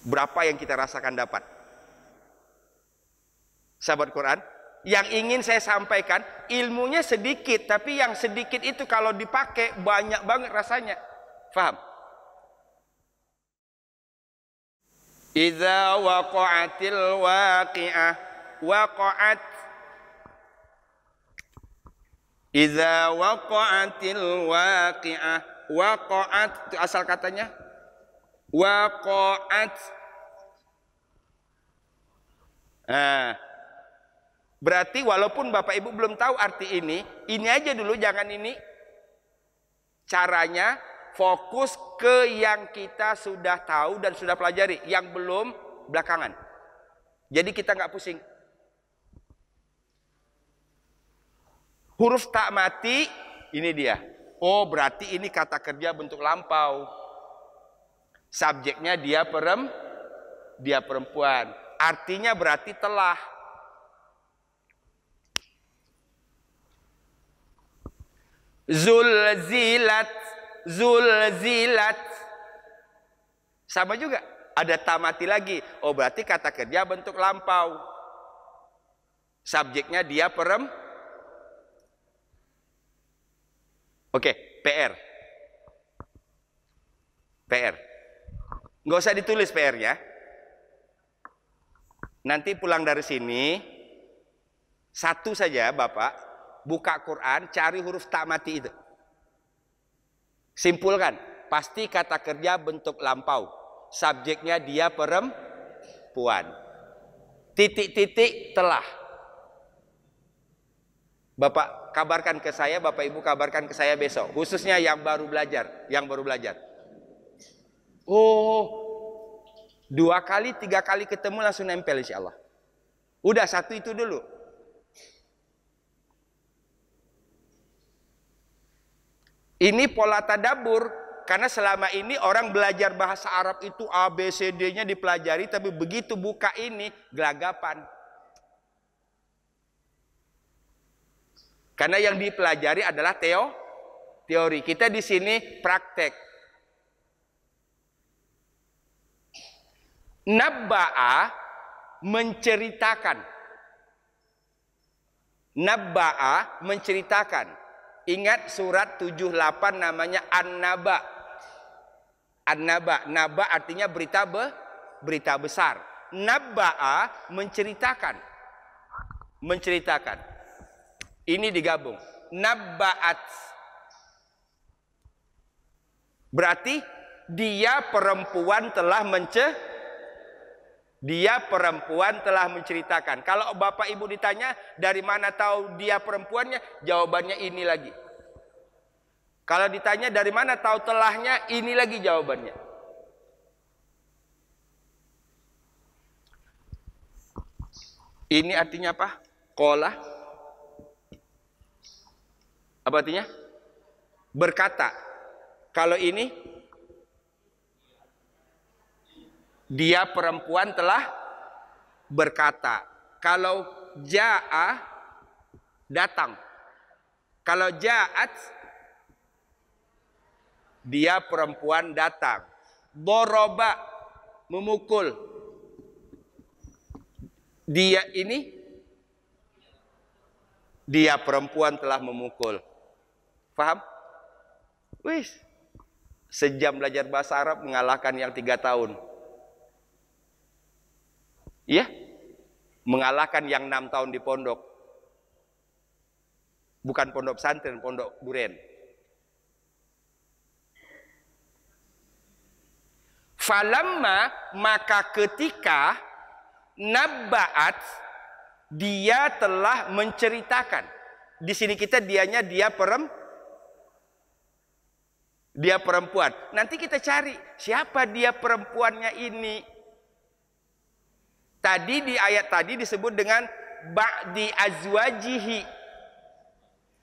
Berapa yang kita rasakan dapat? Sahabat Quran, yang ingin saya sampaikan, ilmunya sedikit, tapi yang sedikit itu kalau dipakai banyak banget rasanya. Faham? Idza waqa'atil waqi'ah, waqa'at. Idza waqa'atil waqi'ah, waqa'at itu asal katanya. Waqa'at. Berarti walaupun Bapak Ibu belum tahu arti ini aja dulu, jangan ini. Caranya fokus ke yang kita sudah tahu dan sudah pelajari, yang belum belakangan. Jadi kita nggak pusing. Huruf tak mati, ini dia. Oh, berarti ini kata kerja bentuk lampau. Subjeknya dia perempuan. Artinya berarti telah. Zulzilat, zulzilat. Sama juga, ada tamati lagi. Oh, berarti kata kerja bentuk lampau. Subjeknya dia Oke, PR. PR. Nggak usah ditulis PR-nya. Nanti pulang dari sini, satu saja Bapak, buka Quran, cari huruf tak mati itu. Simpulkan, pasti kata kerja bentuk lampau. Subjeknya dia perempuan. Titik-titik telah. Bapak kabarkan ke saya, Bapak Ibu kabarkan ke saya besok. Khususnya yang baru belajar. Oh, 2 kali, 3 kali ketemu langsung nempel insya Allah. Udah, satu itu dulu. Ini pola tadabbur, karena selama ini orang belajar bahasa Arab itu A, B, C, D-nya dipelajari, tapi begitu buka ini, gelagapan. Karena yang dipelajari adalah teori. Kita di sini praktek. Nabba'a menceritakan. Nabba'a menceritakan. Ingat surat 78 namanya An-Naba. An-Naba. Naba artinya berita besar. Nabba'a menceritakan. Menceritakan. Ini digabung. Nabba'at. Berarti dia perempuan telah menceritakan. Kalau Bapak Ibu ditanya dari mana tahu dia perempuannya, jawabannya ini lagi. Kalau ditanya dari mana tahu telahnya, ini lagi jawabannya. Ini artinya apa? Qala. Apa artinya? Berkata. Kalau ini, dia perempuan telah berkata. Kalau ja'a, datang. Kalau ja'at, dia perempuan datang. Doroba, memukul. Dia ini, dia perempuan telah memukul. Paham? Wis, sejam belajar bahasa Arab mengalahkan yang 3 tahun. Iya, mengalahkan yang 6 tahun di pondok. Bukan pondok pesantren, pondok duren. Falamma, maka ketika nabba'at, dia telah menceritakan. Di sini kita dia perempuan. Nanti kita cari siapa dia perempuannya ini. Tadi di ayat tadi disebut dengan ba'di azwajihi.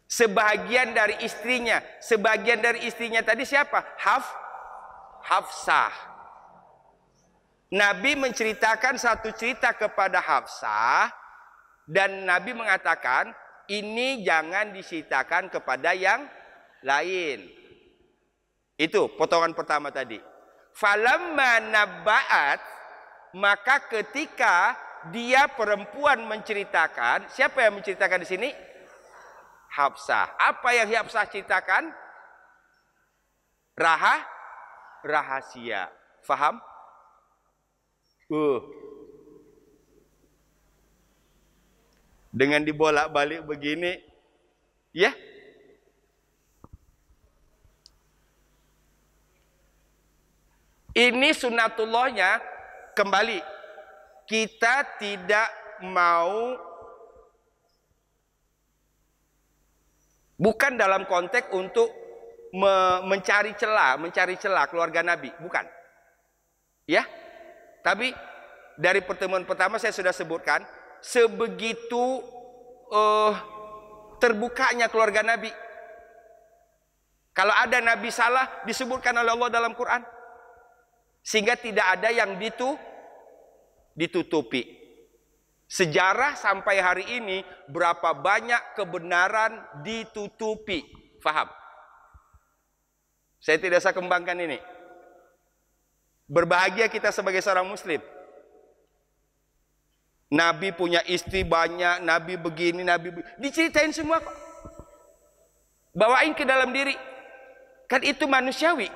Sebagian dari istrinya. Sebagian dari istrinya tadi siapa? Hafsah. Nabi menceritakan satu cerita kepada Hafsah. Dan Nabi mengatakan, ini jangan diceritakan kepada yang lain. Itu potongan pertama tadi. Falamma nabba'at, Maka ketika dia perempuan menceritakan, siapa yang menceritakan di sini? Hafsah. Apa yang Hafsah ceritakan? Rahasia. Faham? Dengan dibolak-balik begini, ya. Ini sunnatullahnya, kembali. Kita tidak mau, bukan dalam konteks untuk mencari celah keluarga Nabi, bukan. Ya. Tapi dari pertemuan pertama saya sudah sebutkan, sebegitu terbukanya keluarga Nabi. Kalau ada Nabi salah, disebutkan oleh Allah dalam Quran. Sehingga tidak ada yang ditutupi. Sejarah sampai hari ini, berapa banyak kebenaran ditutupi. Faham? Saya tidak usah kembangkan ini. Berbahagia kita sebagai seorang muslim. Nabi punya istri banyak, Nabi begini, diceritain semua kok. Bawain ke dalam diri. Kan itu manusiawi.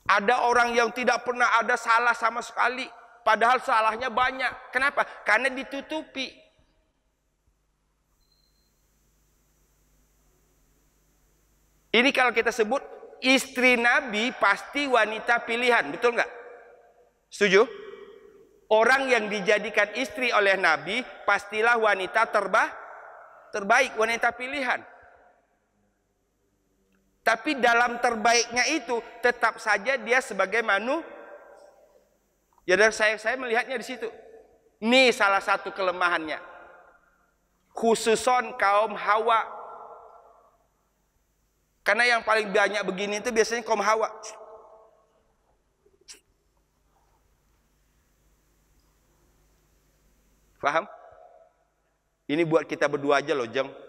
Ada orang yang tidak pernah ada salah sama sekali, padahal salahnya banyak. Kenapa? Karena ditutupi. Ini kalau kita sebut istri Nabi pasti wanita pilihan, betul nggak? Setuju? Orang yang dijadikan istri oleh Nabi pastilah wanita terbaik, wanita pilihan. Tapi dalam terbaiknya itu tetap saja dia sebagai manusia. Ya, dan saya melihatnya di situ. Ini salah satu kelemahannya. Khususon kaum Hawa. Karena yang paling banyak begini itu biasanya kaum Hawa. Paham? Ini buat kita berdua aja loh, Jeng.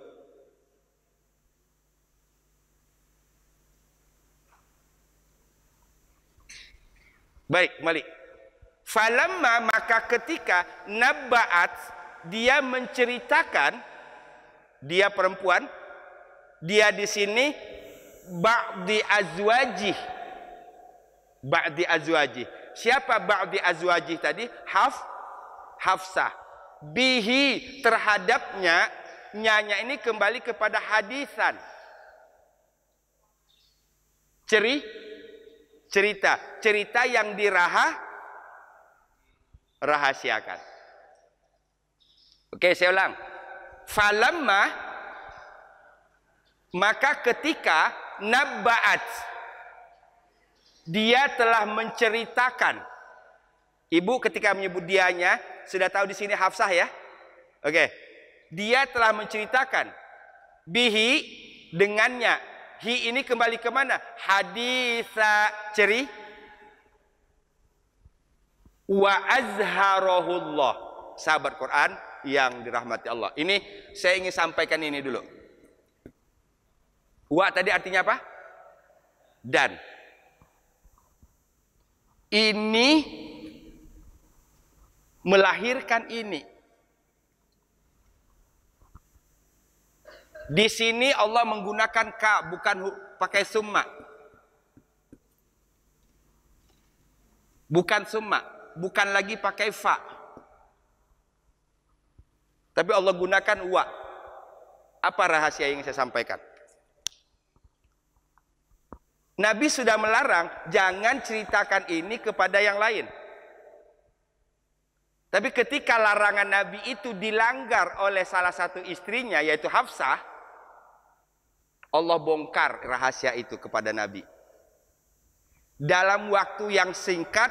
Baik, kembali. Falamma, maka ketika nabba'at, dia menceritakan, dia perempuan, dia di sini ba'di azwajih. Siapa ba'di azwajih tadi? Hafsah. Bihi, terhadapnya, nyanya ini kembali kepada hadisan. Cerita yang dirahasiakan. Oke, saya ulang. Falamma, maka ketika nabba'at, dia telah menceritakan. Ibu ketika menyebut dianya, sudah tahu di sini Hafsah ya? Oke. Dia telah menceritakan. Bihi, dengannya. Hi ini kembali ke mana? Haditha wa azharahullah. Sahabat Quran yang dirahmati Allah. Ini saya ingin sampaikan ini dulu. Wa tadi artinya apa? Dan. Ini melahirkan ini. Di sini Allah menggunakan ka, bukan pakai summa. Bukan summa, bukan lagi pakai fa. Tapi Allah gunakan wa. Apa rahasia yang saya sampaikan? Nabi sudah melarang, jangan ceritakan ini kepada yang lain. Tapi ketika larangan Nabi itu dilanggar oleh salah satu istrinya, yaitu Hafsah, Allah bongkar rahasia itu kepada Nabi. Dalam waktu yang singkat,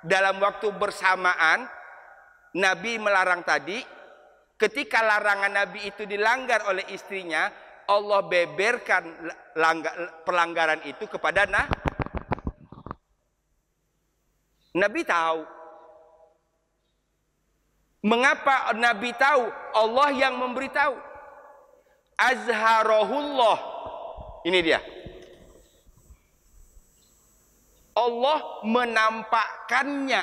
dalam waktu bersamaan, Nabi melarang tadi. Ketika larangan Nabi itu dilanggar oleh istrinya, Allah beberkan pelanggaran itu kepada Nabi tahu. Mengapa Nabi tahu? Allah yang memberitahu. Azharahullah. Ini dia. Allah menampakkannya.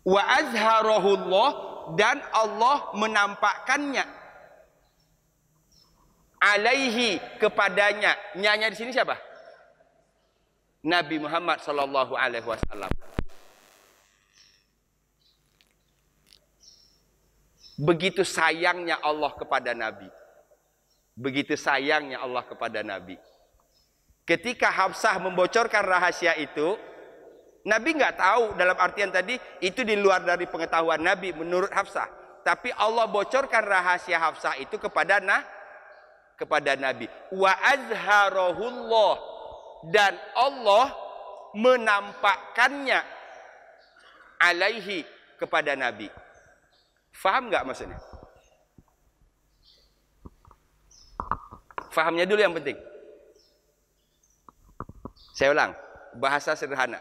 Wa azharahullah, dan Allah menampakkannya. Alaihi, kepadanya. Nyanya di sini siapa? Nabi Muhammad sallallahu alaihi wasallam. Begitu sayangnya Allah kepada Nabi. Begitu sayangnya Allah kepada Nabi. Ketika Hafsah membocorkan rahasia itu, Nabi nggak tahu, dalam artian tadi itu di luar dari pengetahuan Nabi menurut Hafsah. Tapi Allah bocorkan rahasia Hafsah itu kepada Nabi. Wa azharahullah, dan Allah menampakkannya alaihi, kepada Nabi. Faham nggak maksudnya? Fahamnya dulu yang penting. Saya ulang, bahasa sederhana.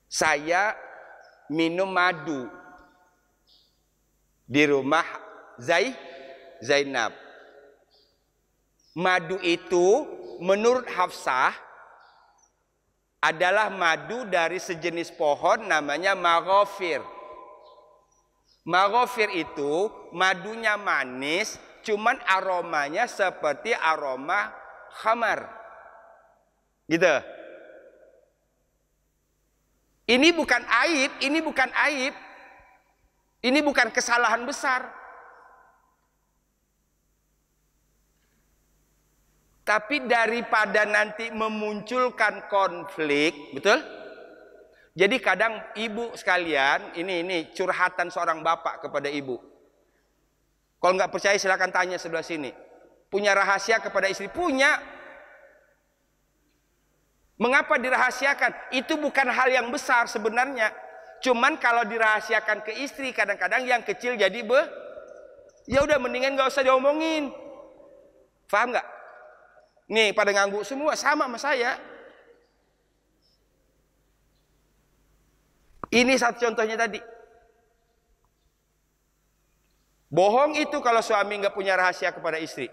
Saya minum madu di rumah Zainab. Madu itu menurut Hafsah adalah madu dari sejenis pohon namanya maghofir. Maghofir itu madunya manis, cuman aromanya seperti aroma khamar. Gitu. Ini bukan aib, ini bukan aib. Ini bukan kesalahan besar. Tapi daripada nanti memunculkan konflik, betul? Jadi kadang ibu sekalian, ini curhatan seorang bapak kepada ibu. Kalau nggak percaya silakan tanya sebelah sini. Punya rahasia kepada istri? Punya. Mengapa dirahasiakan? Itu bukan hal yang besar sebenarnya. Cuman kalau dirahasiakan ke istri, kadang-kadang yang kecil jadi ya udah mendingan nggak usah diomongin. Paham nggak? Nih pada ngangguk semua sama saya. Ini satu contohnya tadi. Bohong itu kalau suami nggak punya rahasia kepada istri.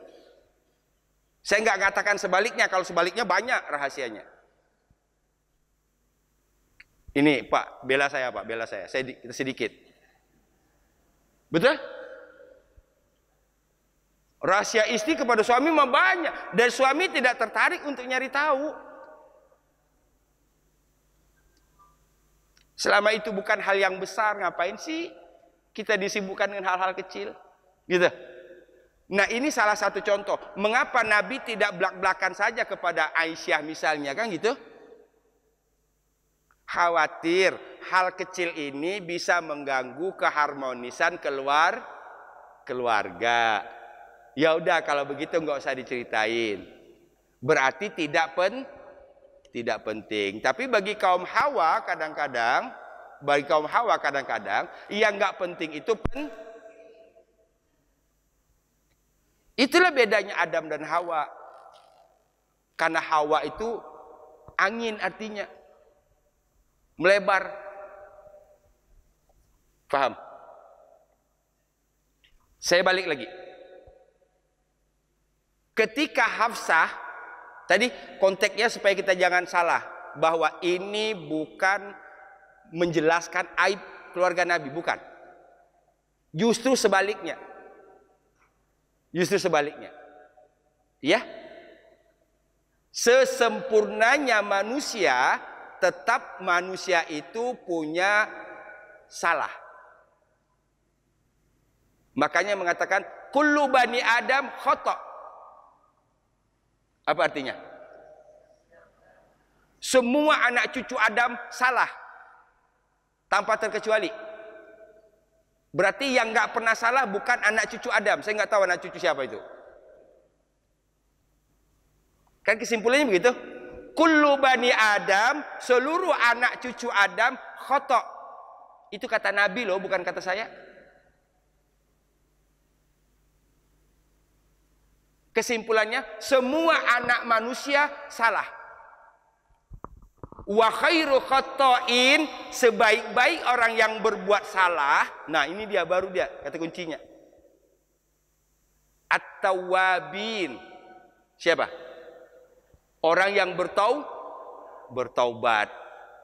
Saya nggak katakan sebaliknya. Kalau sebaliknya banyak rahasianya. Ini Pak, bela saya Pak, bela saya. Saya sedikit. Betul? Rahasia istri kepada suami mah banyak, dan suami tidak tertarik untuk nyari tahu. Selama itu bukan hal yang besar, ngapain sih kita disibukkan dengan hal-hal kecil? Gitu. Nah, ini salah satu contoh. Mengapa Nabi tidak belak-belakan saja kepada Aisyah misalnya, kan gitu? Khawatir hal kecil ini bisa mengganggu keharmonisan keluarga. Ya udah kalau begitu nggak usah diceritain. Berarti tidak penting. Tapi bagi kaum Hawa kadang-kadang, yang nggak penting itu Itulah bedanya Adam dan Hawa. Karena Hawa itu angin artinya. Melebar. Paham? Saya balik lagi. Ketika Hafsah, tadi konteksnya supaya kita jangan salah, bahwa ini bukan menjelaskan aib keluarga Nabi, bukan. Justru sebaliknya. Ya. Sesempurnanya manusia, tetap manusia itu punya salah. Makanya mengatakan kullu bani Adam khata'. Apa artinya? Semua anak cucu Adam salah, tanpa terkecuali. Berarti yang nggak pernah salah bukan anak cucu Adam. Saya nggak tahu anak cucu siapa itu. Kan kesimpulannya begitu. Kullu bani Adam, seluruh anak cucu Adam khata'. Itu kata Nabi loh, bukan kata saya. Kesimpulannya, semua anak manusia salah. Wa khairu khata'in, sebaik-baik orang yang berbuat salah. Nah, ini dia baru dia kata kuncinya. At-tawwabin. Siapa? Orang yang bertaubat.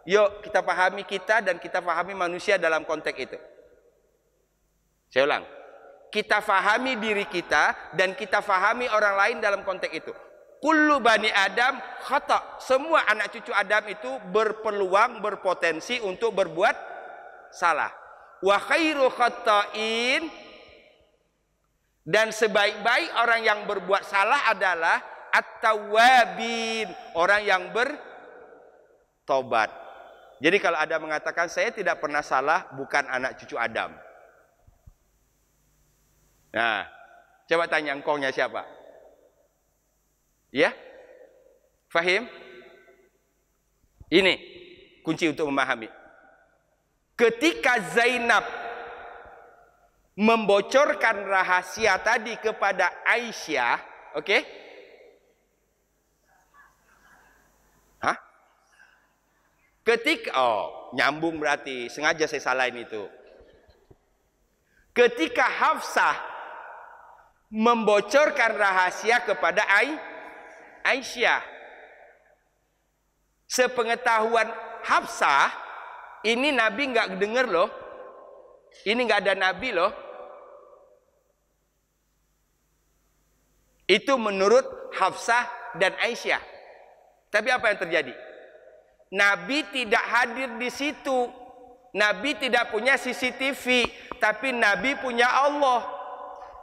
Yuk kita pahami kita dan kita pahami manusia dalam konteks itu. Saya ulang. Kita pahami diri kita dan kita pahami orang lain dalam konteks itu. Kullu bani Adam khata. Semua anak cucu Adam itu berpeluang, berpotensi untuk berbuat salah. Wa khairu khata'in, dan sebaik-baik orang yang berbuat salah adalah at-tawwabin, orang yang bertobat. Jadi kalau ada mengatakan saya tidak pernah salah, bukan anak cucu Adam. Nah, coba tanya engkongnya siapa? Ya? Fahim? Ini kunci untuk memahami. Ketika Zainab membocorkan rahasia tadi kepada Aisyah, oke? Hah? Ketika, nyambung berarti, sengaja saya salahin itu. Ketika Hafsah membocorkan rahasia kepada Aisyah, sepengetahuan Hafsah, ini Nabi nggak dengar loh. Ini nggak ada Nabi loh. Itu menurut Hafsah dan Aisyah. Tapi apa yang terjadi? Nabi tidak hadir di situ. Nabi tidak punya CCTV. Tapi Nabi punya Allah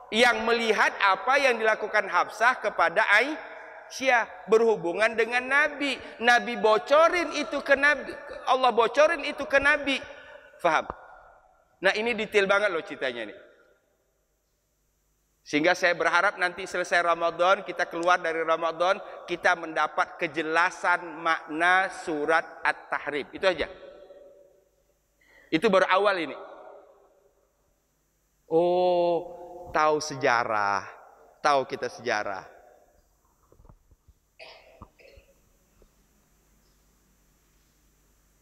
yang melihat apa yang dilakukan Hafsah kepada Aisyah berhubungan dengan Nabi. Nabi bocorin itu ke Nabi. Allah bocorin itu ke Nabi. Faham? Nah ini detail banget loh ceritanya nih. Sehingga saya berharap nanti selesai Ramadan, kita keluar dari Ramadan, kita mendapat kejelasan makna surat At-Tahrim. Itu aja. Itu baru awal ini. Oh, tahu sejarah. Tahu kita sejarah.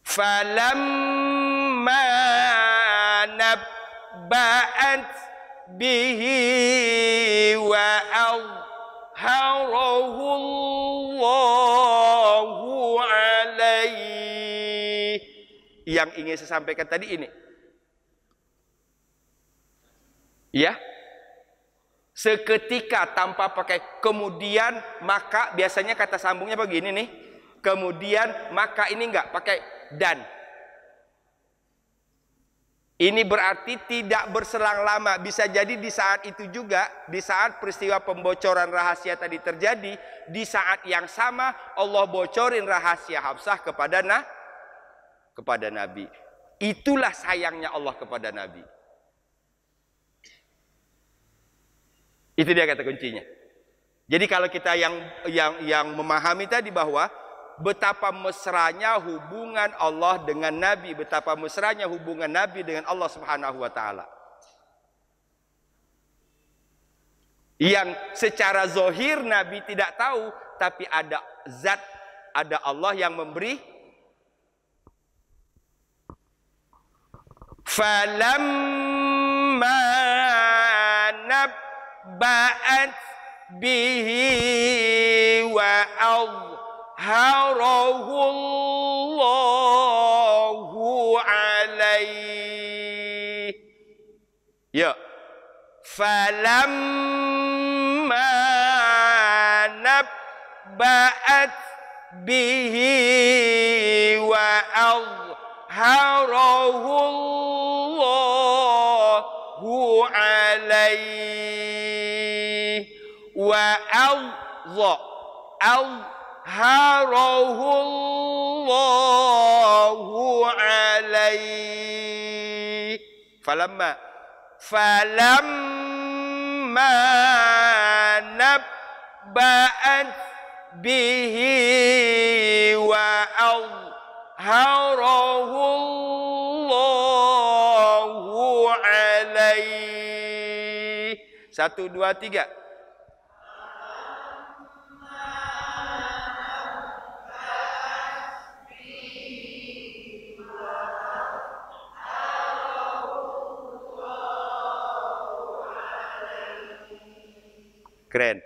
Falamma nabba'at bihi wa azharahu Allahu alaihi. Yang ingin saya sampaikan tadi ini. Ya. Seketika tanpa pakai kemudian maka, biasanya kata sambungnya begini nih. Kemudian maka, ini enggak pakai dan. Ini berarti tidak berselang lama. Bisa jadi di saat itu juga, di saat peristiwa pembocoran rahasia tadi terjadi, di saat yang sama Allah bocorin rahasia Hafsah kepada Nabi. Itulah sayangnya Allah kepada Nabi. Itu dia kata kuncinya. Jadi kalau kita yang memahami tadi bahwa betapa mesranya hubungan Allah dengan Nabi, betapa mesranya hubungan Nabi dengan Allah Subhanahu wa taala. Yang secara zahir Nabi tidak tahu, tapi ada zat, ada Allah yang memberi. Falamma nabba'at bihi wa azharahu Allahu alaihi. Ya. Falamma nabba'at bihi wa azharahu Allahu alaihi wa azharahu Allahu alaihi. Falamma nabba'at bihi wa azharahu Allahu alaihi. 1, 2, 3. Keren.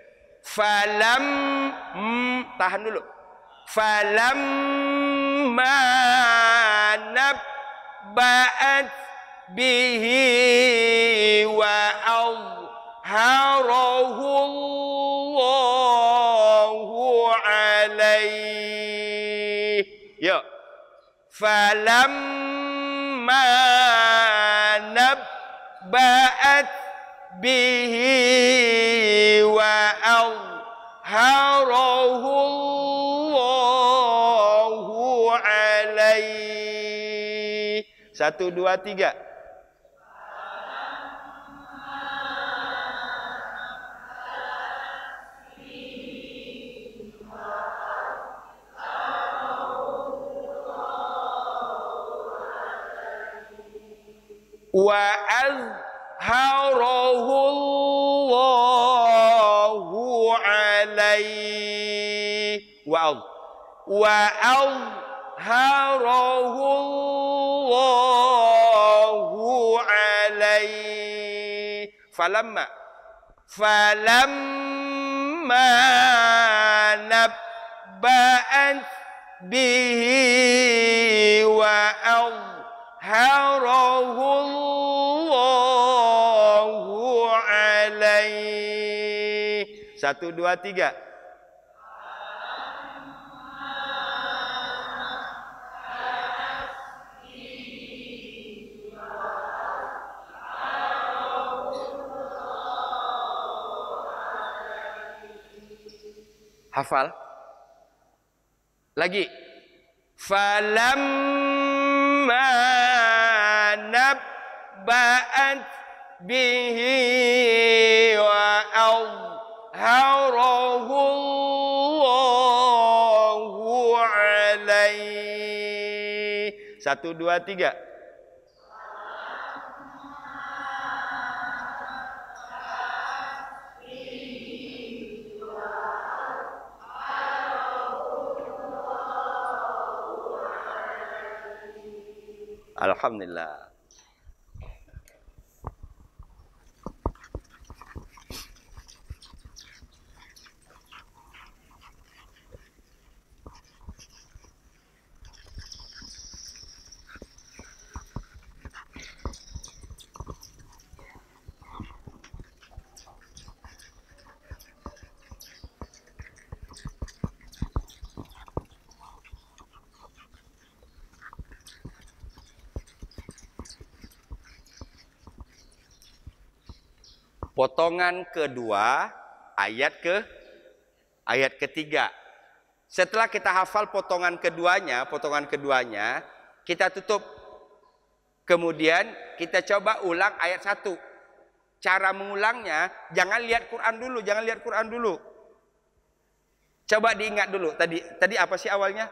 Falam, tahan dulu. Falamma nabba'at bihi wa azharahu Allahu alaihi. Yuk. Falamma nabba'at bihi wa azharahu Allahu alaihi. 1, 2, 3. Wa azharahu Allahu alaihi. Wa azharahu Allahu alaihi. Falamma nabba'at bihi wa azharahu Allahu alaihi. 1, 2, 3. Hafal. Lagi. Falamma nabba'at bihi wa azharahu Allahu alaihi. 1, 2, 3. Alhamdulillah. Potongan kedua ayat ketiga. Setelah kita hafal potongan keduanya, kita tutup. Kemudian kita coba ulang ayat 1. Cara mengulangnya, jangan lihat Quran dulu, Coba diingat dulu. Tadi apa sih awalnya?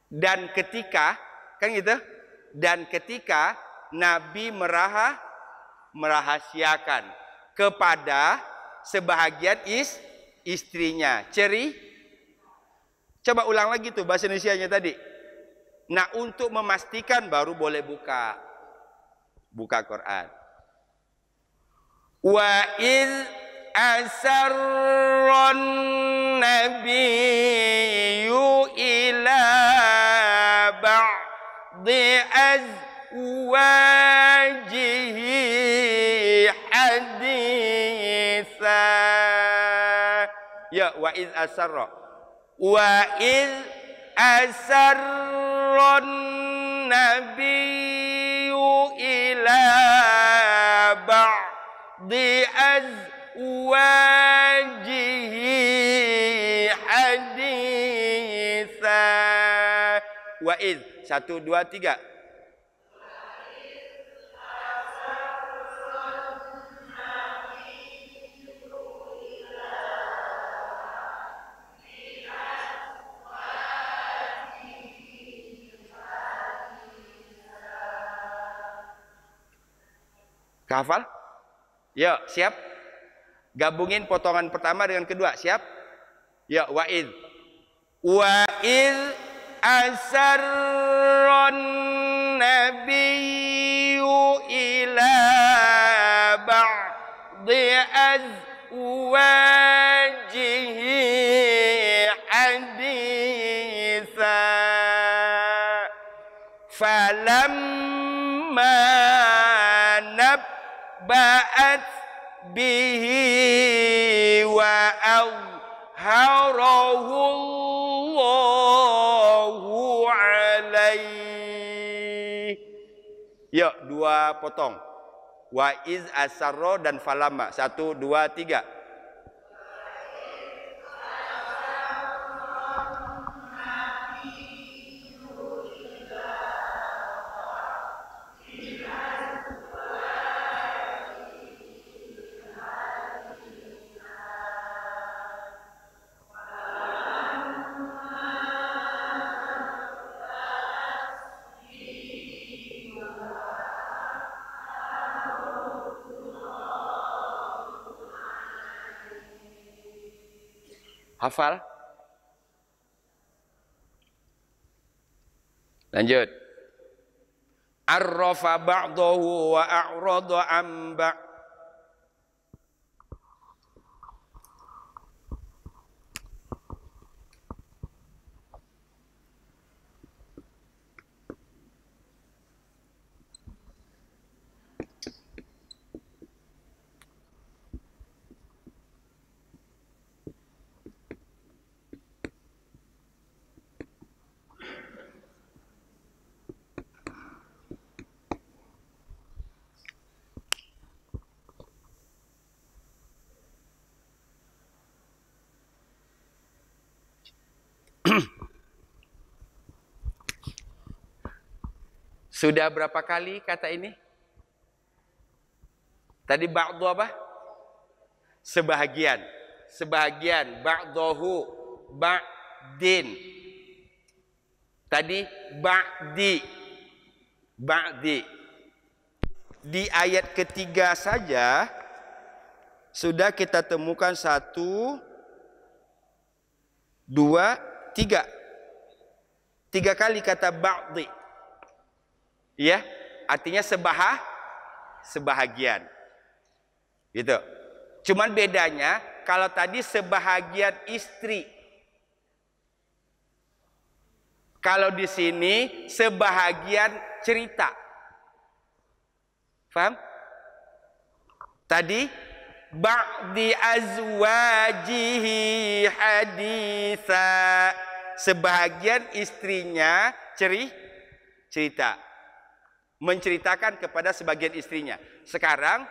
Dan ketika, kan gitu? Dan ketika Nabi merahasiakan kepada sebahagian istrinya. Coba ulang lagi tuh bahasa Indonesianya tadi. Nah, untuk memastikan baru boleh buka Quran. Wa iz asarran nabiyyu ila ba'di azwajihi haditha. Ya, wa iz asarra. Wa iz asarran nabiyyu ila ba'di azwajihi haditha. Wa iz. 1, 2, 3. Hafal? Yuk, siap? Gabungin potongan pertama dengan kedua, siap? Yuk, wa iz asarran nabiyyu ila ba'di azwajihi falamma nabba'at bihi wa azharahu Allahu alaihi. Yuk, 2 potong. Wa iz asarro dan falamma. 1, 2, 3. Hafal? Lanjut. Arrafa ba'dahu wa a'rada an ba'd. Sudah berapa kali kata ini? Tadi ba'du apa? Sebahagian. Sebahagian. Ba'dahu. Ba'din. Tadi ba'di. Ba'di. Di ayat ketiga saja sudah kita temukan 1, 2, 3. 3 kali kata ba'di. Ya, artinya sebahagian. Gitu. Cuman bedanya kalau tadi sebahagian istri. Kalau di sini sebahagian cerita. Faham? Tadi ba'di azwajihi haditha. Sebahagian istrinya cerita. Menceritakan kepada sebagian istrinya. Sekarang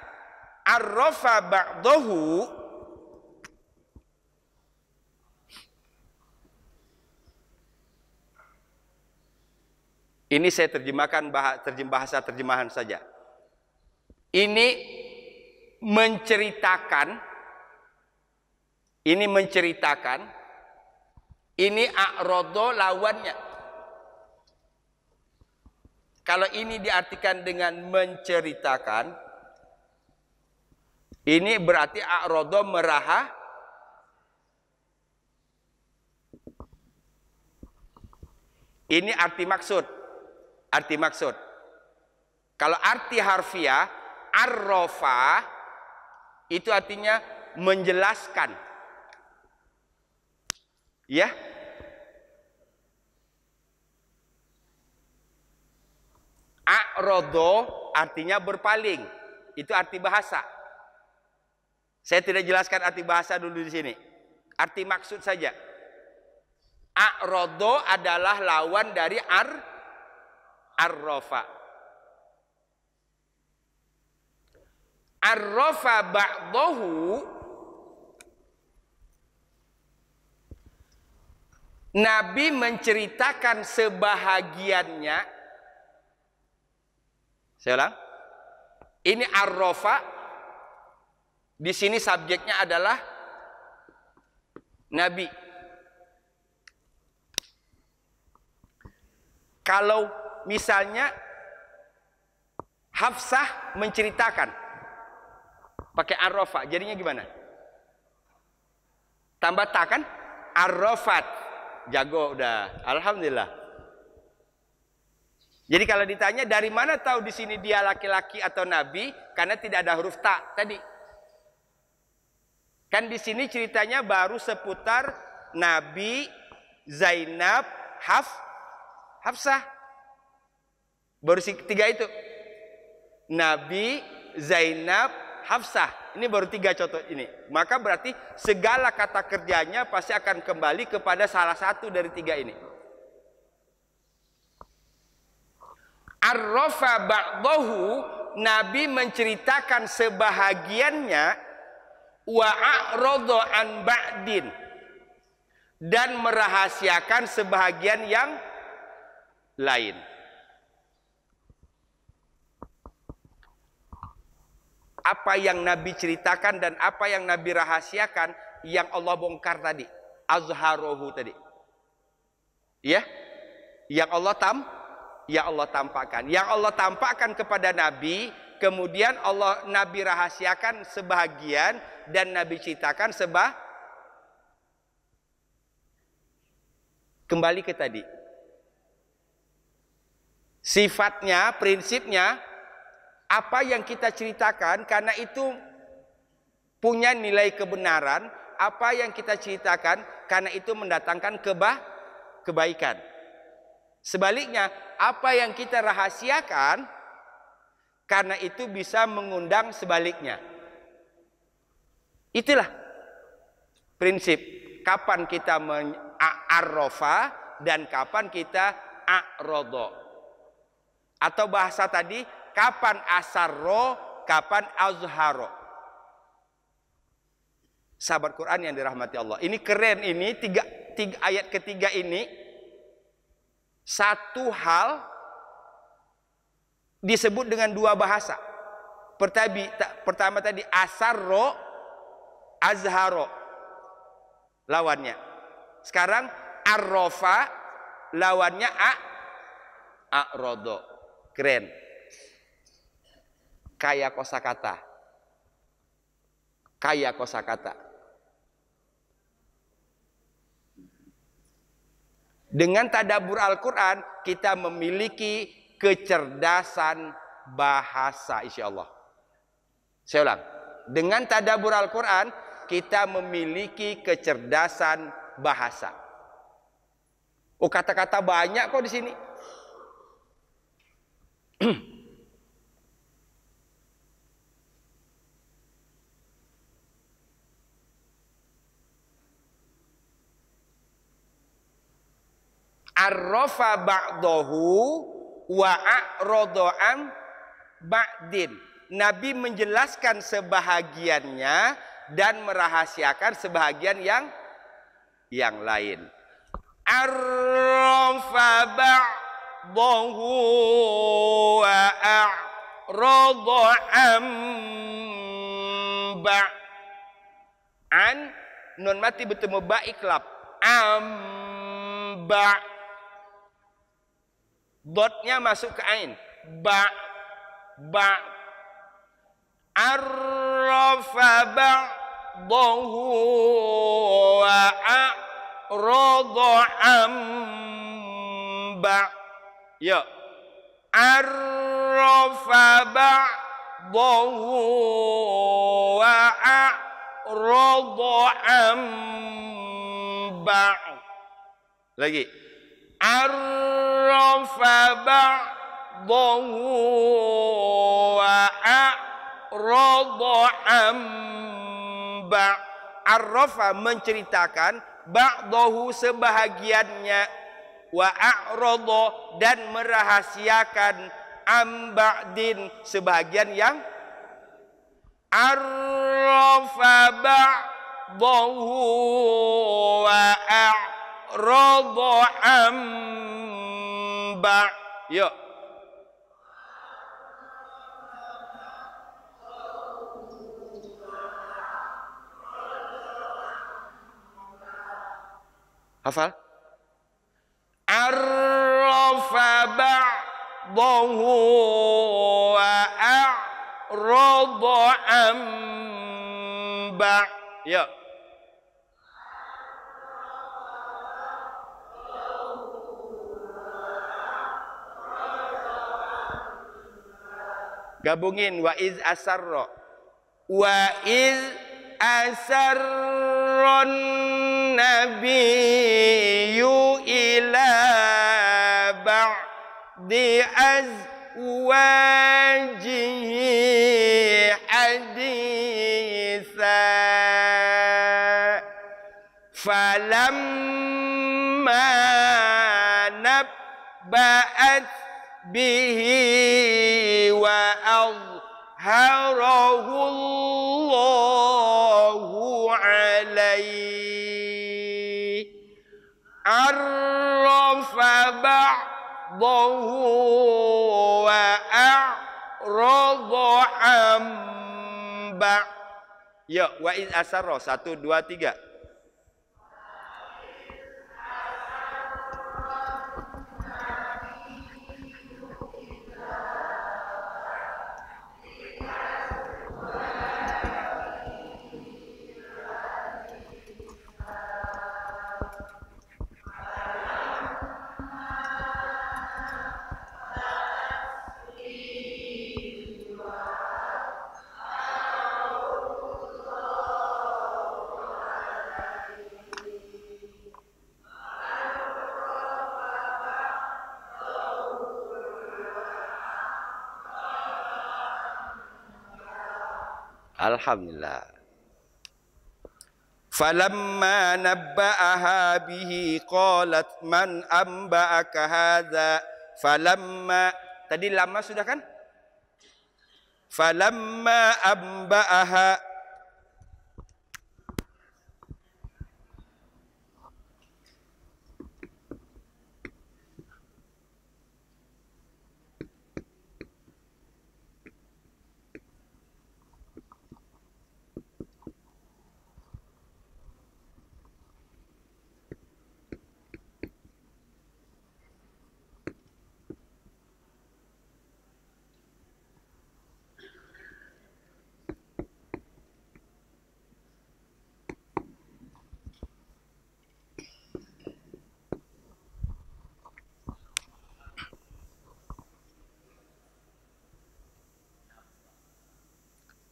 arrafa ba'dahu, ini saya terjemahkan terjemahan saja. Ini menceritakan, ini a'rada lawannya. Kalau ini diartikan dengan menceritakan, ini berarti a'rada meraha. Ini arti maksud. Arti maksud. Kalau arti harfiah, arrafa itu artinya menjelaskan. Ya. A'rada artinya berpaling. Itu arti bahasa. Saya tidak jelaskan arti bahasa dulu di sini. Arti maksud saja. A'rada adalah lawan dari arrafa. Arrafa ba'dahu Nabi menceritakan sebahagiannya. Saya ulang. Ini arrafa. Di sini subjeknya adalah Nabi. Kalau misalnya Hafsah menceritakan pakai arrafa, jadinya gimana? Tambah ta kan? Arrafat. Jago udah. Alhamdulillah. Jadi kalau ditanya dari mana tahu di sini dia laki-laki atau nabi? Karena tidak ada huruf ta tadi. Kan di sini ceritanya baru seputar Nabi, Zainab, Hafsah. Baru tiga itu. Nabi, Zainab, Hafsah. Ini baru tiga contoh ini. Maka berarti segala kata kerjanya pasti akan kembali kepada salah satu dari tiga ini. Arrafa ba'dahu, Nabi menceritakan sebahagiannya, wa a'rada an ba'din, dan merahasiakan sebahagian yang lain. Apa yang Nabi ceritakan dan apa yang Nabi rahasiakan, yang Allah bongkar tadi, azharohu tadi, ya, yang Allah tampakkan, yang Allah tampakkan kepada Nabi, kemudian Nabi rahasiakan sebahagian dan Nabi ceritakan kembali ke tadi. Sifatnya, prinsipnya, apa yang kita ceritakan karena itu punya nilai kebenaran, apa yang kita ceritakan karena itu mendatangkan kebaikan. Sebaliknya, apa yang kita rahasiakan karena itu bisa mengundang sebaliknya. Itulah prinsip kapan kita arrofa dan kapan kita a'rodo. Atau bahasa tadi, kapan asarro, kapan azharo. Sahabat Quran yang dirahmati Allah, ini keren, ini tiga ayat ketiga ini satu hal disebut dengan dua bahasa. Pertama tadi asarro, azharo lawannya. Sekarang arrofa lawannya a'rodo. Keren. Kaya kosakata. Kaya kosakata. Dengan tadabbur Al-Quran kita memiliki kecerdasan bahasa, insyaallah. Saya ulang. Dengan tadabbur Al-Quran kita memiliki kecerdasan bahasa. Oh, kata-kata banyak kok di sini. Arrafa ba'dahu wa a'rada an ba'din. Nabi menjelaskan sebahagiannya dan merahasiakan sebahagian yang lain. Arrafa ba'dahu wa a'rada an ba'an. Nun mati bertemu ba iklab. Ba, dotnya masuk ke ain. Ba arrafa ba'dahu wa a'rada an ba. Ya, arrafa ba'dahu wa a'rada an ba. Lagi. Arrafa ba'dahu wa a'rada an ba. Arrafa menceritakan, ba'dahu sebahagiannya, wa a'rada dan merahasiakan, an ba'din sebahagian yang. Arrafa ba'dahu wa a'rada an ba. Yuk. Hafal? Arrafa ba'dahu wa a'rada an ba. Yuk. Gabungin wa iz asarra. Wa iz asarran nabiyyu ila ba'di أفواجه حديثا فلما نبأت به وأظهره الله عليه عرف بعضه وأعرض عن بعض. Ya, wa iz asarra 1 2 3. Alhamdulillah. Falamma nabba'aha bihi qalat man amba'aka hadza. Falamma, tadi lama sudah kan? Falamma amba'aha,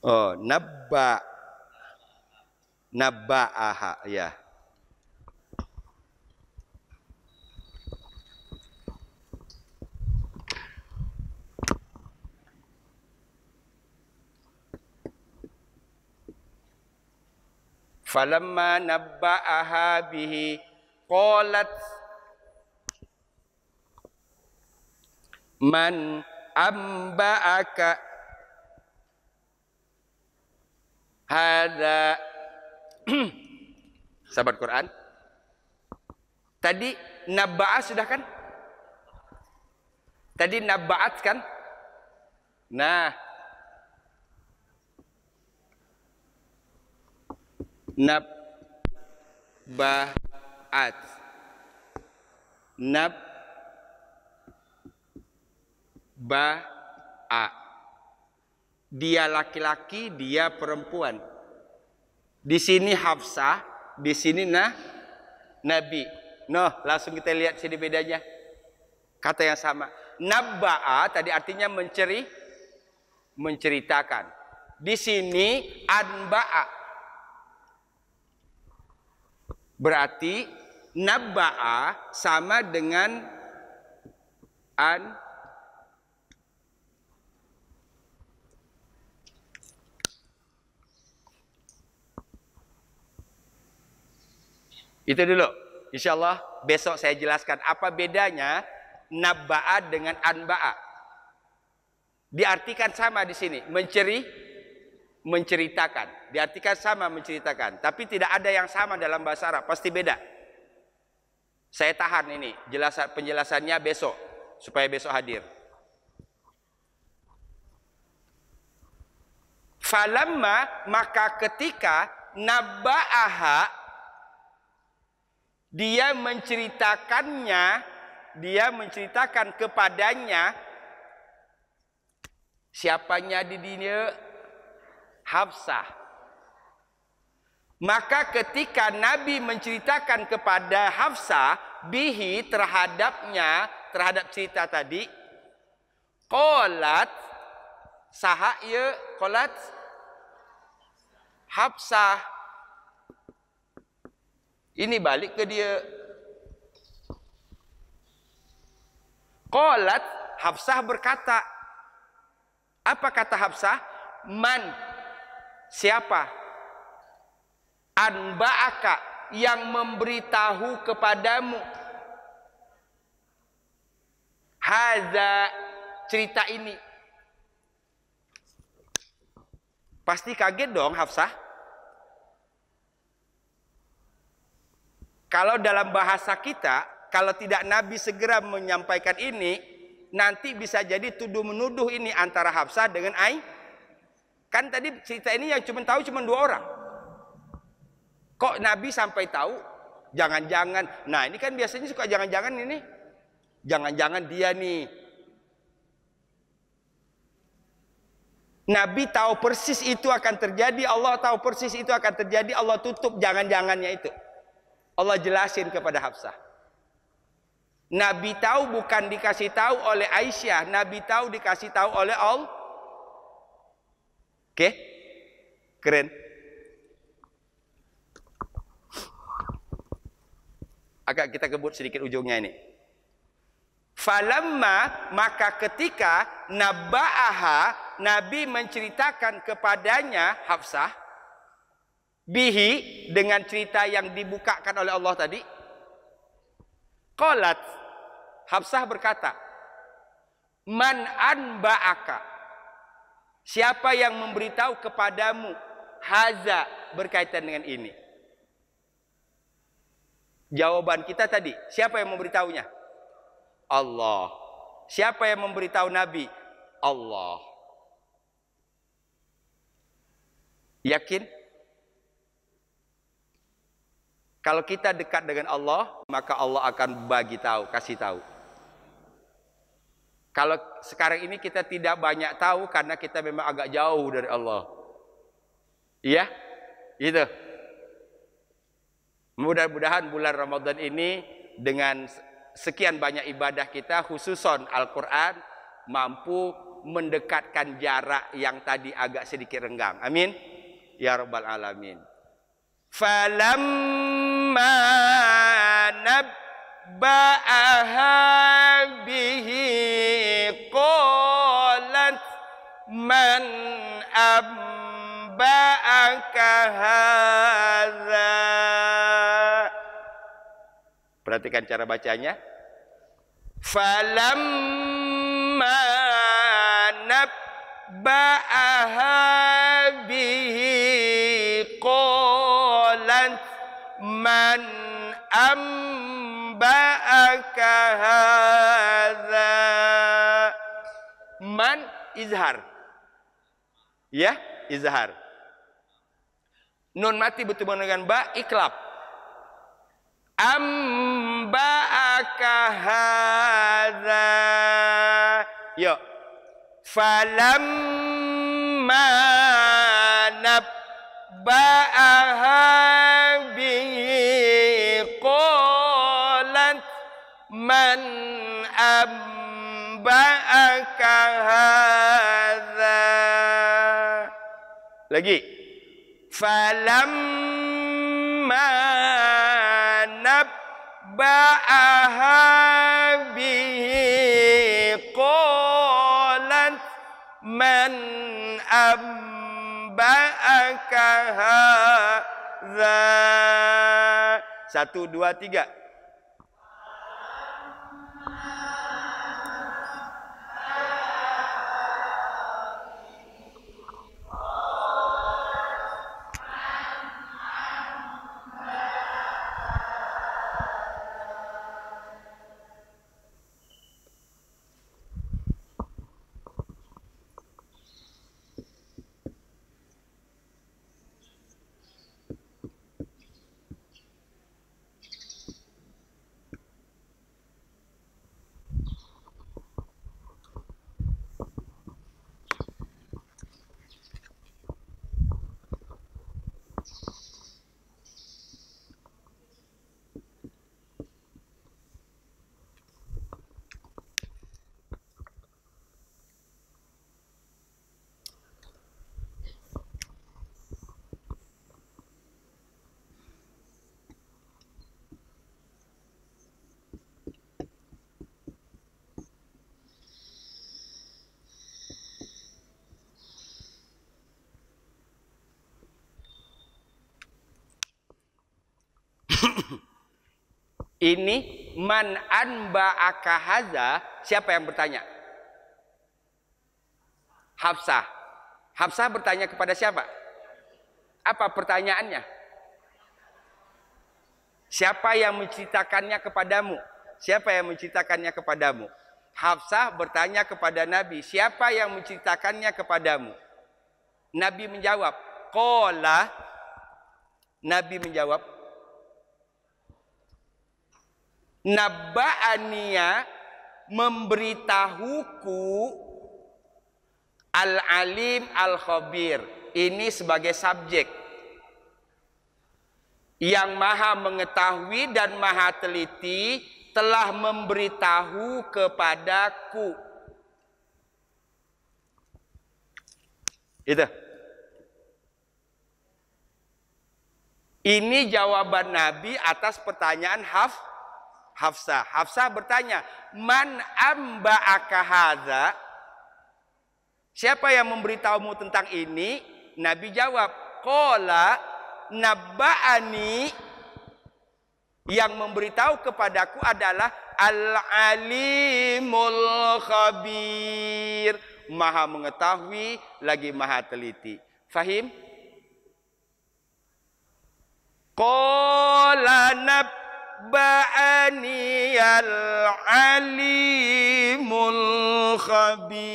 oh, nabba'aha, ya. Falamma nabba'aha bihi qalat man amba'aka hadza. Sahabat Quran, tadi nabba'a sudah kan? Tadi nabba'at kan? Nah, nabba'at, nabba'a, dia laki-laki, dia perempuan. Di sini Hafsah, di sini Nabi. Noh, langsung kita lihat sini bedanya. Kata yang sama. Nabba'a tadi artinya menceritakan. Di sini anba'a. Berarti nabba'a sama dengan itu dulu. Insyaallah besok saya jelaskan apa bedanya nabba'a dengan anba'a. Diartikan sama di sini, menceritakan. Diartikan sama menceritakan, tapi tidak ada yang sama dalam bahasa Arab, pasti beda. Saya tahan ini penjelasannya besok supaya besok hadir. Falamma, maka ketika nabba'aha, dia menceritakan kepadanya. Siapanya di dunia? Hafsah. Maka ketika Nabi menceritakan kepada Hafsah bihi, terhadapnya, terhadap cerita tadi, qalat, saha ya qalat? Hafsah. Ini balik ke dia. Qalat, Hafsah berkata, Apa kata Hafsah? Man, siapa? Anba'aka, yang memberitahu kepadamu. Hadza, cerita ini. Pasti kaget dong Hafsah. Kalau dalam bahasa kita, kalau tidak Nabi segera menyampaikan ini, nanti bisa jadi tuduh menuduh ini antara Hafsah dengan Kan tadi cerita ini yang tahu cuma 2 orang. Kok Nabi sampai tahu? Jangan-jangan. Nah, ini kan biasanya suka jangan-jangan ini. Jangan-jangan dia nih. Nabi tahu persis itu akan terjadi, Allah tahu persis itu akan terjadi, Allah tutup jangan-jangannya itu. Allah jelasin kepada Hafsah. Nabi tahu bukan dikasih tahu oleh Aisyah, Nabi tahu dikasih tahu oleh Allah. Oke? Keren. Agak kita kebut sedikit ujungnya ini. Falamma, maka ketika nabba'aha, Nabi menceritakan kepadanya Hafsah, bihi, dengan cerita yang dibukakan oleh Allah tadi. Qalat, Hafsah berkata, man anba'aka, siapa yang memberitahu kepadamu haza, berkaitan dengan ini. Jawaban kita tadi, siapa yang memberitahunya? Allah. Siapa yang memberitahu Nabi? Allah. Yakin? Kalau kita dekat dengan Allah, maka Allah akan bagi tahu, kasih tahu. Kalau sekarang ini kita tidak banyak tahu karena kita memang agak jauh dari Allah. Iya? Gitu. Mudah-mudahan bulan Ramadan ini dengan sekian banyak ibadah kita, khususon Al-Quran, mampu mendekatkan jarak yang tadi agak sedikit renggang. Amin. Ya Rabbal Alamin. Falamma nabba'aha bihi qalat man amba'aka hadza. Perhatikan cara bacanya. Falamma nabba'aha bihi qalat man amba'aka hadza. Man izhar. Ya, izhar. Nun mati bertemu dengan ba, iklab. Amba'aka hadza. Yuk. Falamma nabba'aha bihi qalat man amba'aka hadza. Lagi. Falamma nabba'aha bihi qalat man amba'aka hadza. 1, 2, 3. Ini man anba'aka hadza, siapa yang bertanya? Hafsah. Hafsah bertanya kepada siapa? Apa pertanyaannya? Siapa yang menceritakannya kepadamu? Siapa yang menceritakannya kepadamu? Hafsah bertanya kepada Nabi, siapa yang menceritakannya kepadamu? Nabi menjawab, qala. Nabi menjawab, nabba'aniya, memberitahuku, al-alim al-khabir. Ini sebagai subjek. Yang maha mengetahui dan maha teliti telah memberitahu kepadaku. Itu. Ini jawaban Nabi atas pertanyaan Hafsah. Hafsah bertanya, man amba'aka hadza? Siapa yang memberitahumu tentang ini? Nabi jawab, qala nabba'ani, yang memberitahu kepadaku adalah al-alimul khabir, maha mengetahui lagi maha teliti. Fahim? Qala nabba'ani al-alimul khabir.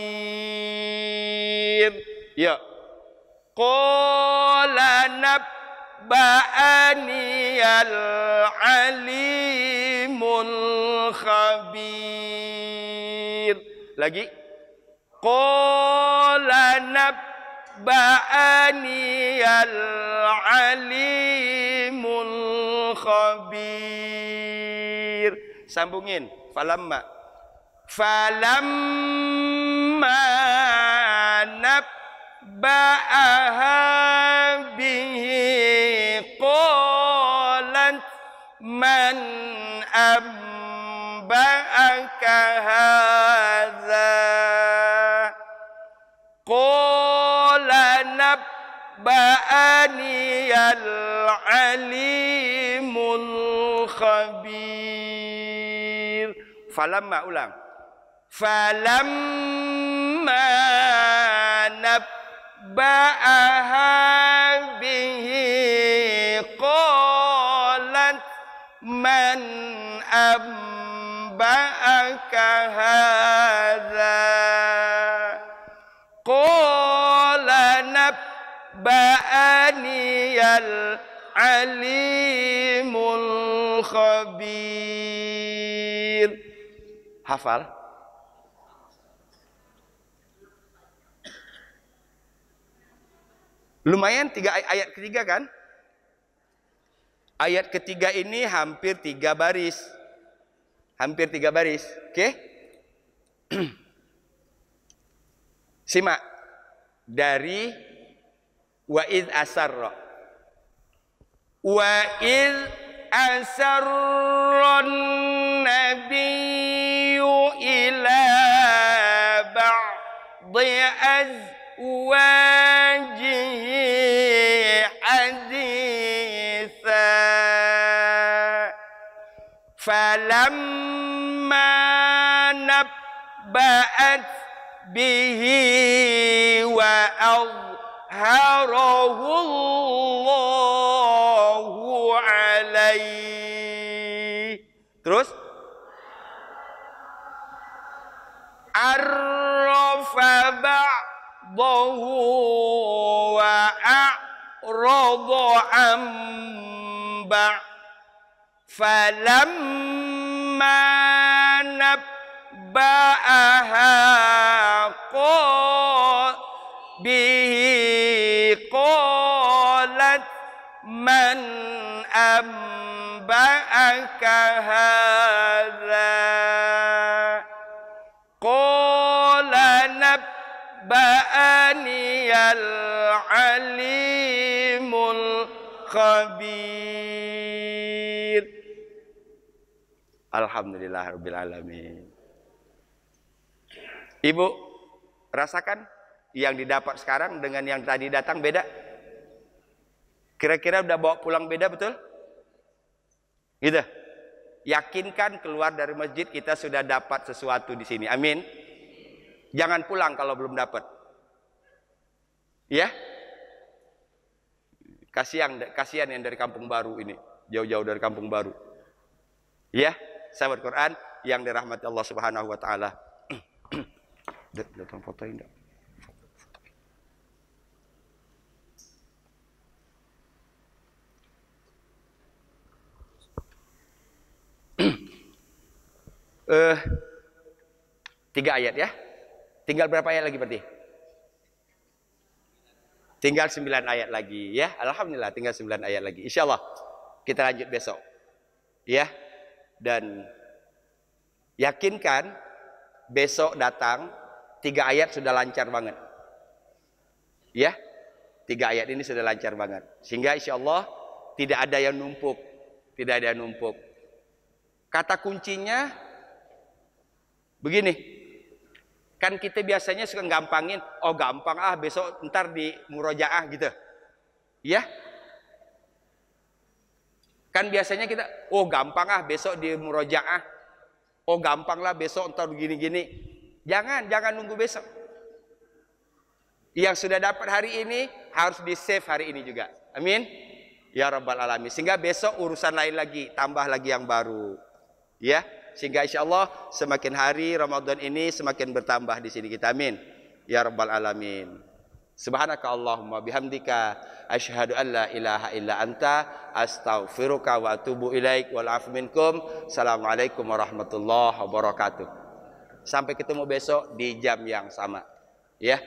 Ya. Qala nabba'ani al-alimul khabir. Lagi. Qala nabba'ani al-alimul khabir. Sambungin. Falamma nabba'aha bihi qalat man amba'aka hadza? Qala nabba'ani al-alimul khabir. Falamma, ulang. Falamma nabba'aha bihi qalat man amba'aka hadza? Qala nabba'ani al-alimul khabir. Hafal? Lumayan, ayat ketiga kan? Ayat ketiga ini hampir 3 baris. Hampir 3 baris. Oke? Simak. Dari wa'idh asarra. Wa'idh asarran nabiyyu ila ba'di azwajihi haditha falamma nabba'at bihi wa azharahu Allahu alaihi. Terus arrafa ba'dahu wa a'rada an ba' falamma nabba'aha bihi qalat man amba'aka hadza? Qala nabba'ani al-alimul khabir. Alhamdulillahirabbil alamin. Ibu, rasakan yang didapat sekarang dengan yang tadi datang beda? Kira-kira udah bawa pulang beda, betul? Gitu. Yakinkan keluar dari masjid kita sudah dapat sesuatu di sini. Amin. Jangan pulang kalau belum dapat. Ya. Kasihan yang dari Kampung Baru ini, jauh-jauh dari Kampung Baru. Ya, sahabat Quran yang dirahmati Allah Subhanahu wa taala. Datang fotoin enggak? Tiga ayat ya. Tinggal berapa ayat lagi berarti? Tinggal 9 ayat lagi ya. Alhamdulillah tinggal 9 ayat lagi. Insyaallah kita lanjut besok. Ya. Dan yakinkan besok datang 3 ayat sudah lancar banget. Ya. 3 ayat ini sudah lancar banget. Sehingga insyaallah tidak ada yang numpuk. Tidak ada yang numpuk. Kata kuncinya begini, kan kita biasanya suka gampangin, oh gampang ah besok ntar di murojaah gitu, ya? Kan biasanya kita, oh gampang ah besok di murojaah, oh gampang lah besok ntar begini-gini. Jangan nunggu besok. Yang sudah dapat hari ini harus di save hari ini juga. Amin. Ya Rabbal Alamin. Sehingga besok urusan lain lagi, tambah lagi yang baru. Ya, sehingga insyaallah semakin hari Ramadan ini semakin bertambah di sini kita. Amin. Ya Rabbal Alamin. Subhanaka Allahumma bihamdika asyhadu an la ilaha illa anta astaghfiruka wa atubu ilaik wal afu minkum. Assalamualaikum warahmatullahi wabarakatuh. Sampai ketemu besok di jam yang sama. Ya.